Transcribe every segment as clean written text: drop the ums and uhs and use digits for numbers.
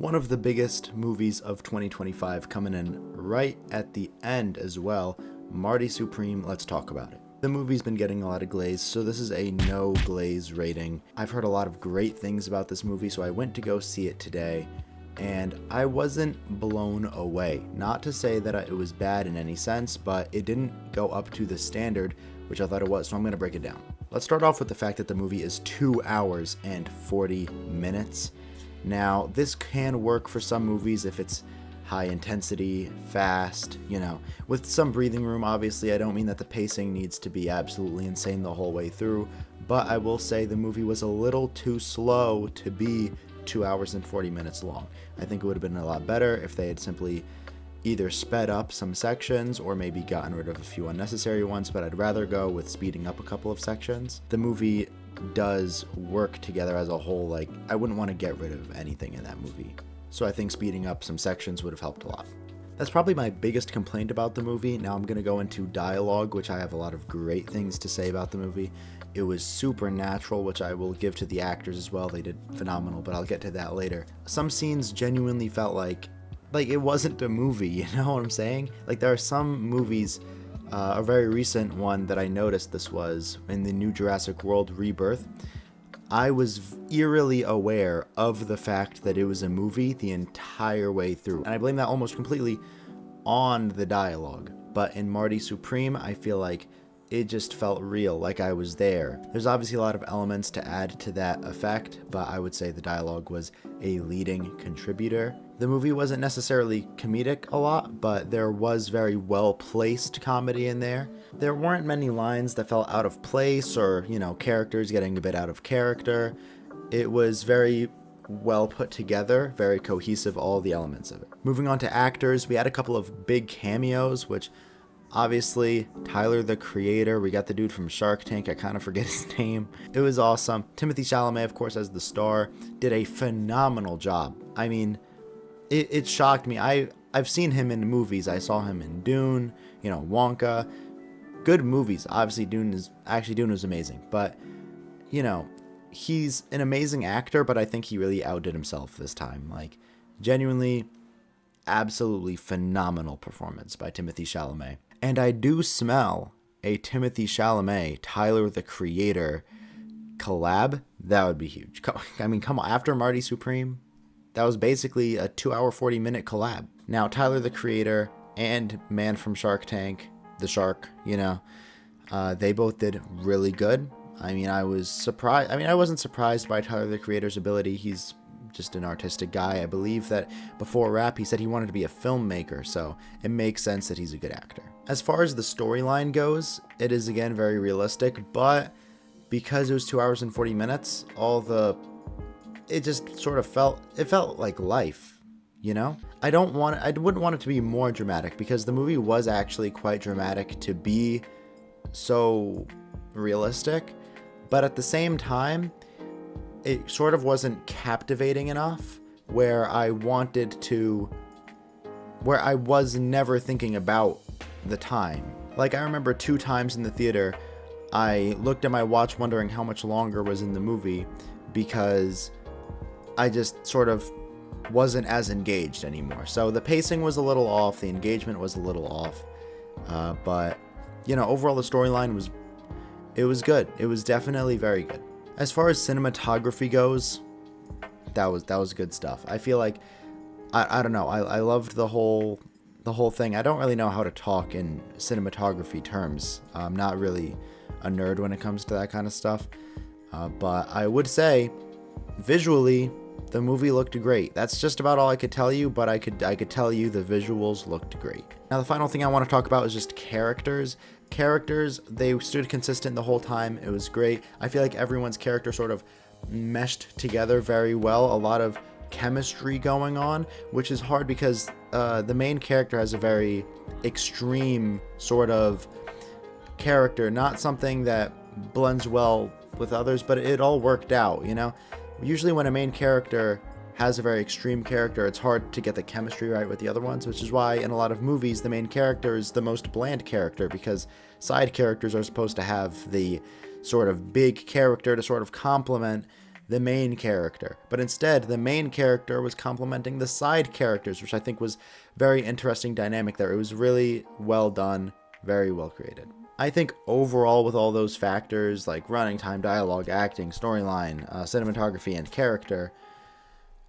One of the biggest movies of 2025 coming in right at the end as well. Marty Supreme, let's talk about it. The movie's been getting a lot of glaze, so this is a no glaze rating. I've heard a lot of great things about this movie, so I went to go see it today, and I wasn't blown away. Not to say that it was bad in any sense, but it didn't go up to the standard, which I thought it was, so I'm going to break it down. Let's start off with the fact that the movie is 2 hours and 40 minutes. Now, this can work for some movies if it's high intensity, fast, with some breathing room. Obviously, I don't mean that the pacing needs to be absolutely insane the whole way through, but I will say the movie was a little too slow to be 2 hours and 40 minutes long. I think it would have been a lot better if they had simply either sped up some sections or maybe gotten rid of a few unnecessary ones, but I'd rather go with speeding up a couple of sections. The movie does work together as a whole. I wouldn't want to get rid of anything in that movie, so I think speeding up some sections would have helped a lot. That's probably my biggest complaint about the movie. Now I'm going to go into dialogue, which I have a lot of great things to say about the movie. It was super natural, which I will give to the actors as well. They did phenomenal, but I'll get to that later. Some scenes genuinely felt like it wasn't a movie, you know what I'm saying? There are some movies, a very recent one that I noticed this was in the new Jurassic World Rebirth. I was eerily aware of the fact that it was a movie the entire way through, and I blame that almost completely on the dialogue. But in Marty Supreme, I feel like it just felt real, like I was there. There's obviously a lot of elements to add to that effect, but I would say the dialogue was a leading contributor. The movie wasn't necessarily comedic a lot, but there was very well-placed comedy in there. There weren't many lines that felt out of place or, characters getting a bit out of character. It was very well put together, very cohesive, all the elements of it. Moving on to actors, we had a couple of big cameos, which obviously, Tyler, the creator, we got the dude from Shark Tank, I kind of forget his name. It was awesome. Timothy Chalamet, of course, as the star, did a phenomenal job. I mean, it shocked me. I've seen him in movies. I saw him in Dune, Wonka. Good movies. Obviously, Dune was amazing. But, he's an amazing actor, but I think he really outdid himself this time. Genuinely, absolutely phenomenal performance by Timothy Chalamet. And I do smell a Timothy Chalamet, Tyler, the creator collab. That would be huge. I mean, come on. After Marty Supreme, that was basically a 2 hour, 40 minute collab. Now, Tyler, the creator, and man from Shark Tank, the shark, they both did really good. I mean, I was surprised. I wasn't surprised by Tyler, the creator's ability. He's just an artistic guy. I believe that before rap, he said he wanted to be a filmmaker, so it makes sense that he's a good actor. As far as the storyline goes, it is again very realistic, but because it was 2 hours and 40 minutes, it just sort of felt like life, I wouldn't want it to be more dramatic, because the movie was actually quite dramatic to be so realistic, but at the same time, it sort of wasn't captivating enough where I was never thinking about the time. I remember 2 times in the theater, I looked at my watch wondering how much longer was in the movie, because I just sort of wasn't as engaged anymore. So the pacing was a little off, the engagement was a little off, but overall the storyline was good. It was definitely very good. As far as cinematography goes, that was good stuff. I feel like I don't know. I loved the whole thing. I don't really know how to talk in cinematography terms. I'm not really a nerd when it comes to that kind of stuff. But I would say, visually, the movie looked great. That's just about all I could tell you, but I could tell you the visuals looked great. Now, the final thing I want to talk about is just characters. They stood consistent the whole time. It was great. I feel like everyone's character sort of meshed together very well. A lot of chemistry going on, which is hard because the main character has a very extreme sort of character, not something that blends well with others, but it all worked out, Usually when a main character has a very extreme character, it's hard to get the chemistry right with the other ones, which is why in a lot of movies the main character is the most bland character, because side characters are supposed to have the sort of big character to sort of complement the main character. But instead, the main character was complementing the side characters, which I think was very interesting dynamic there. It was really well done, very well created. I think overall, with all those factors like running time, dialogue, acting, storyline, cinematography, and character,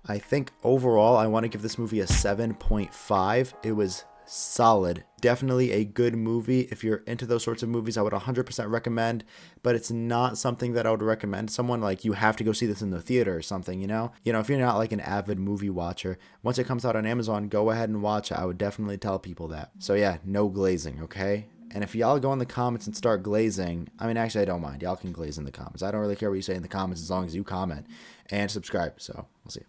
I think overall I want to give this movie a 7.5. It was solid. Definitely a good movie. If you're into those sorts of movies, I would 100% recommend, but it's not something that I would recommend someone like you have to go see this in the theater or something, you know? If you're not like an avid movie watcher, once it comes out on Amazon, go ahead and watch it. I would definitely tell people that. So yeah, no glazing, okay? And if y'all go in the comments and start glazing, I mean, actually, I don't mind. Y'all can glaze in the comments. I don't really care what you say in the comments as long as you comment and subscribe. So, we'll see.